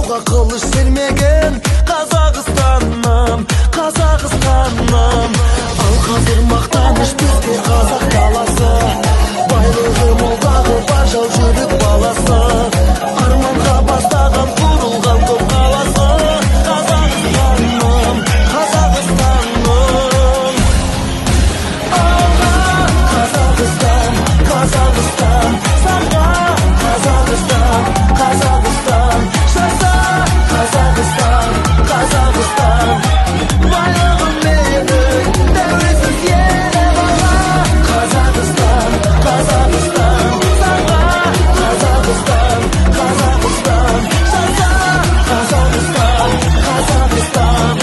тауға қылыш сермеген Қазақстаным, Қазақстаным. Ал қазір мақтаныш бізге қазақ даласы, байлығы молдағы бар жау жүрек баласы, арманға бастаған құрылған көп қаласы. Қазақстаным, Қазақстаным. Алға Қазақстан, Қазақстан, сарға Қазақстан, Қазақстан, жаса Қазақстан, Қазақстан. Байлығым менің тәуелсіз елім. Алға Қазақстан, Қазақстан, сарға Қазақстан, Қазақстан, жаса Қазақстан, Қазақстан.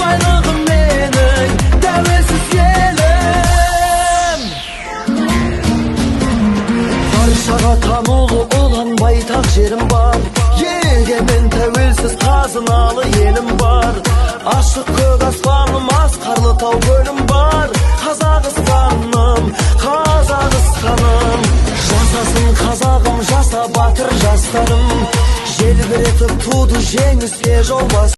Байлығым менің тәуелсіз елім. Баршаға танылы olan байтақ жерім бар, егемен тәуелсіз қазыналы елім бар. Ашық көк аспаным, асқарлы тау көлім бар. Қазақстаным, Қазақстаным. Жасасын қазағым, жаса батыр жастарым. Желбіретіп туды жеңіске жол бас.